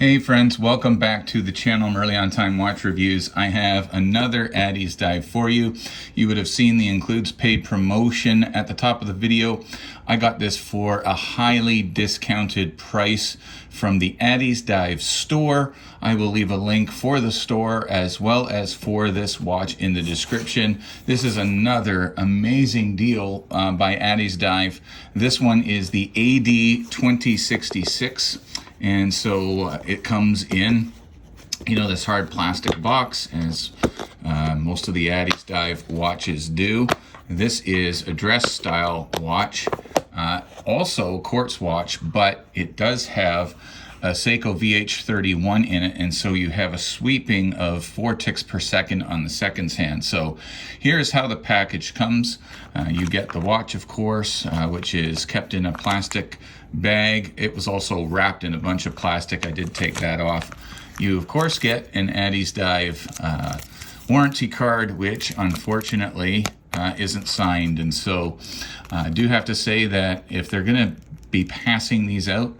Hey friends, welcome back to the channel. I'm early on time watch reviews. I have another Addies Dive for you. You would have seen the includes paid promotion at the top of the video. I got this for a highly discounted price from the Addiesdive Store. I will leave a link for the store as well as for this watch in the description. This is another amazing deal by Addiesdive. This one is the AD2066. And so it comes in, this hard plastic box, as most of the Addiesdive watches do. This is a dress style watch, also quartz watch, but it does have a Seiko VH31 in it, and so you have a sweeping of 4 ticks per second on the seconds hand. So here's how the package comes. You get the watch, of course, which is kept in a plastic bag. It was also wrapped in a bunch of plastic. I did take that off. You, of course, get an Addiesdive warranty card, which unfortunately isn't signed. And so I do have to say that if they're going to be passing these out,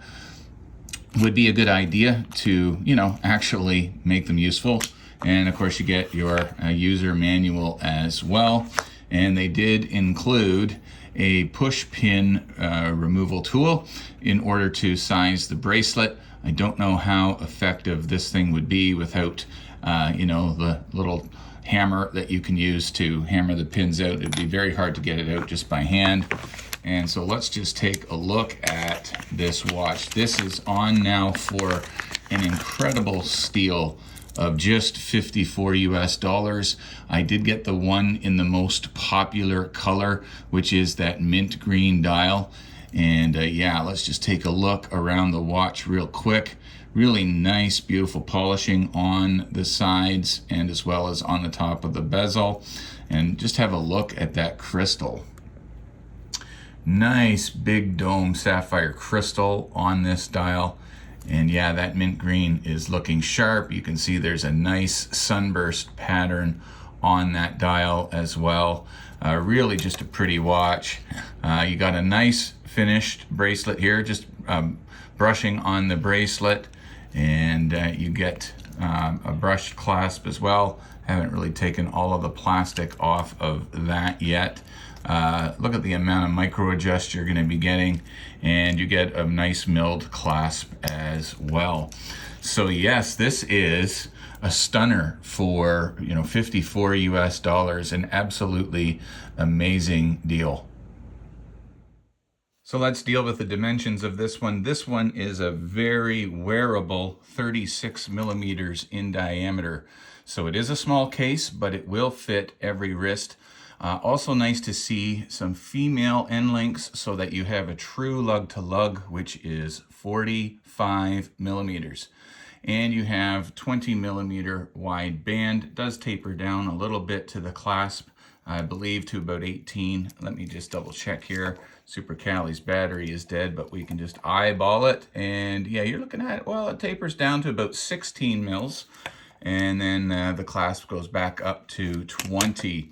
would be a good idea to, actually make them useful. And of course you get your user manual as well. And they did include a push pin removal tool in order to size the bracelet. I don't know how effective this thing would be without, the little hammer that you can use to hammer the pins out. It'd be very hard to get it out just by hand. And so let's just take a look at this watch. This is on now for an incredible steal of just $54 US. I did get the one in the most popular color, which is that mint green dial. And let's just take a look around the watch real quick. Really nice, beautiful polishing on the sides and as well as on the top of the bezel. And just have a look at that crystal. Nice big dome sapphire crystal on this dial. And yeah, that mint green is looking sharp. You can see there's a nice sunburst pattern on that dial as well. Really just a pretty watch. You got a nice finished bracelet here, just brushing on the bracelet. And you get a brushed clasp as well. Haven't really taken all of the plastic off of that yet. Look at the amount of micro adjust you're going to be getting, and you get a nice milled clasp as well. So yes, this is a stunner for $54 US, an absolutely amazing deal. So let's deal with the dimensions of this one. This one is a very wearable 36 millimeters in diameter. So it is a small case, but it will fit every wrist. Also nice to see some female end links so that you have a true lug to lug, which is 45 millimeters. And you have 20 millimeter wide band. It does taper down a little bit to the clasp, I believe to about 18. Let me just double check here. Super Cali's battery is dead, but we can just eyeball it. And yeah, you're looking at, well, it tapers down to about 16 mils. And then the clasp goes back up to 20.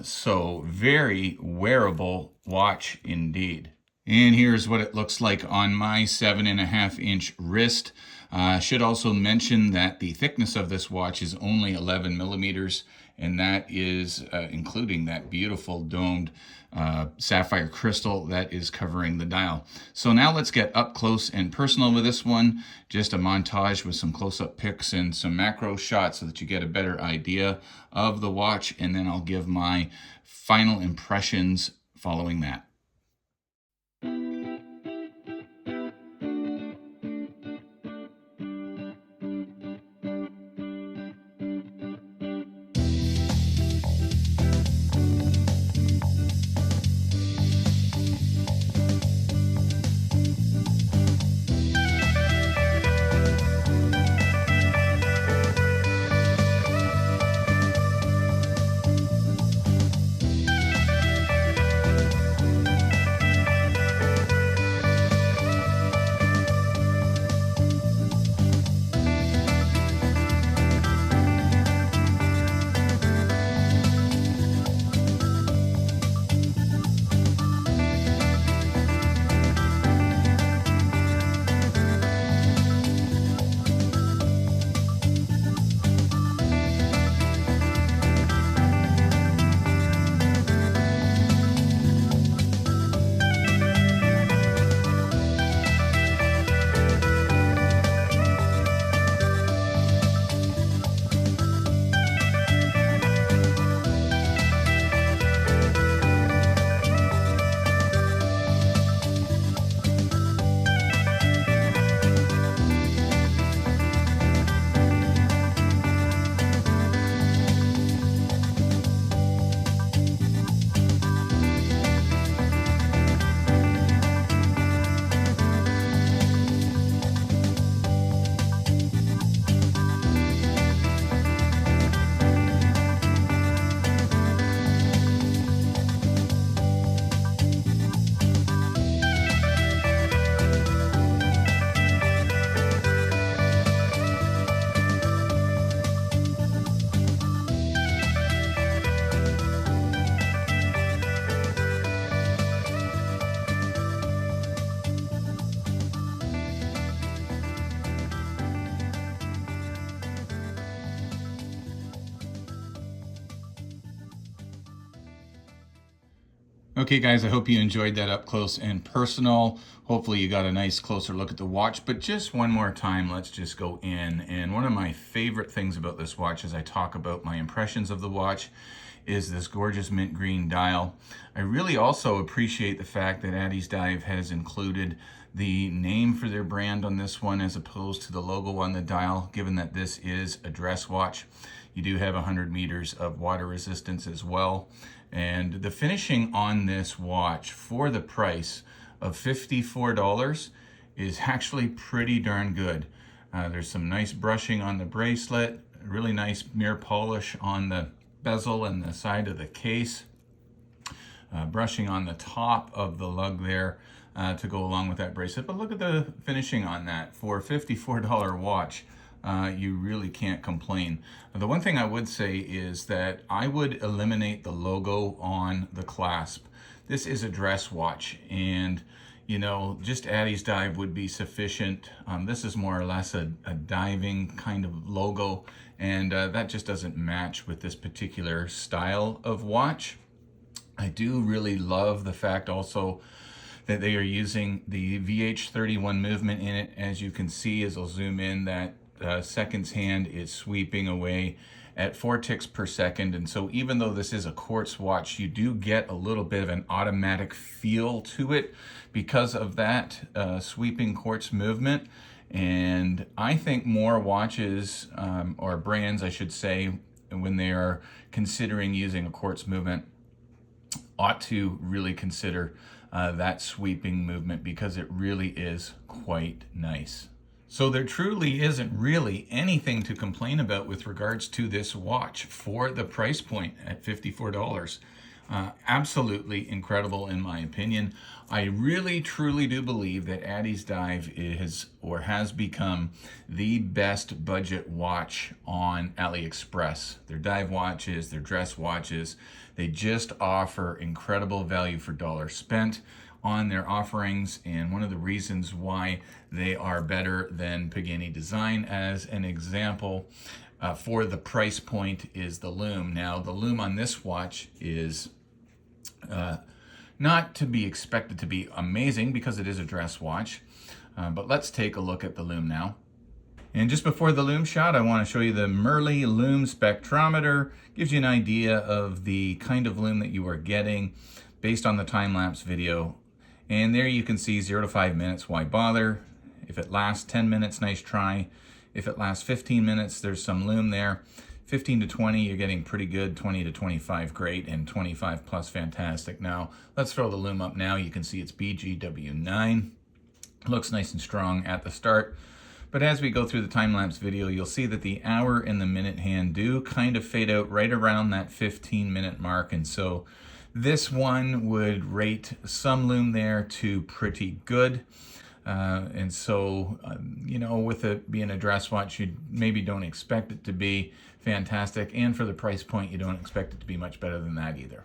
So very wearable watch indeed. And here's what it looks like on my 7.5-inch wrist. Should also mention that the thickness of this watch is only 11 millimeters, and that is including that beautiful domed sapphire crystal that is covering the dial. So now let's get up close and personal with this one. Just a montage with some close-up pics and some macro shots so that you get a better idea of the watch, and then I'll give my final impressions following that. Okay guys, I hope you enjoyed that up close and personal. Hopefully you got a nice closer look at the watch, but just one more time, let's just go in. And one of my favorite things about this watch as I talk about my impressions of the watch is this gorgeous mint green dial. I really also appreciate the fact that Addies Dive has included the name for their brand on this one as opposed to the logo on the dial, given that this is a dress watch. You do have 100 meters of water resistance as well. And the finishing on this watch for the price of $54 is actually pretty darn good. There's some nice brushing on the bracelet, really nice mirror polish on the bezel and the side of the case, brushing on the top of the lug there to go along with that bracelet. But look at the finishing on that. For a $54 watch, you really can't complain. The one thing I would say is that I would eliminate the logo on the clasp. This is a dress watch, and you know, just Addies Dive would be sufficient. This is more or less a diving kind of logo, and that just doesn't match with this particular style of watch. I do really love the fact also that they are using the VH31 movement in it. As you can see, as I'll zoom in, that seconds hand is sweeping away at 4 ticks per second. And so even though this is a quartz watch, you do get a little bit of an automatic feel to it because of that sweeping quartz movement. And I think more watches, or brands I should say, when they are considering using a quartz movement, ought to really consider that sweeping movement, because it really is quite nice. So there truly isn't really anything to complain about with regards to this watch for the price point at $54. Absolutely incredible in my opinion. I really truly do believe that Addies Dive is or has become the best budget watch on Aliexpress. Their dive watches, their dress watches, they just offer incredible value for dollar spent on their offerings, and one of the reasons why they are better than Pagani Design, as an example, for the price point, is the Lume. Now, the Lume on this watch is not to be expected to be amazing because it is a dress watch, but let's take a look at the Lume now. And just before the Lume shot, I want to show you the Merly Lume spectrometer. Gives you an idea of the kind of Lume that you are getting based on the time-lapse video. And there you can see 0 to 5 minutes, why bother? If it lasts 10 minutes, nice try. If it lasts 15 minutes, there's some Lume there. 15 to 20, you're getting pretty good. 20 to 25, great. And 25 plus, fantastic. Now, let's throw the Lume up now. You can see it's BGW9. Looks nice and strong at the start. But as we go through the time-lapse video, you'll see that the hour and the minute hand do kind of fade out right around that 15-minute mark. And so this one would rate some Lume there to pretty good. And so, you know, with it being a dress watch, you maybe don't expect it to be fantastic. And for the price point, you don't expect it to be much better than that either.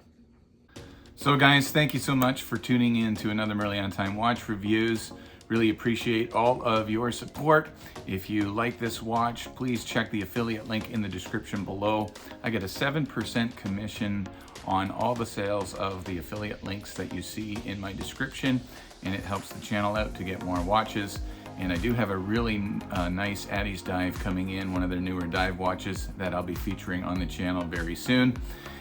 So guys, thank you so much for tuning in to another Merly On Time Watch Reviews. Really appreciate all of your support. If you like this watch, please check the affiliate link in the description below. I get a 7% commission on all the sales of the affiliate links that you see in my description, and it helps the channel out to get more watches. And I do have a really nice Addies Dive coming in, one of their newer dive watches that I'll be featuring on the channel very soon.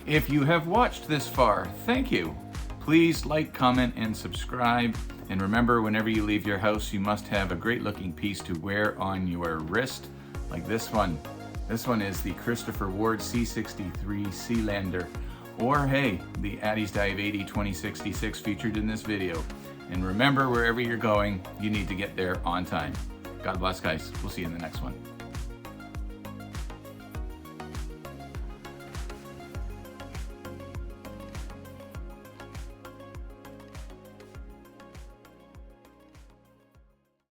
If you have watched this far, thank you. Please like, comment, and subscribe. And remember, whenever you leave your house, you must have a great looking piece to wear on your wrist, like this one. This one is the Christopher Ward C63 Sealander. Or hey, the Addiesdive AD2066 featured in this video. And remember, wherever you're going, you need to get there on time. God bless, guys. We'll see you in the next one.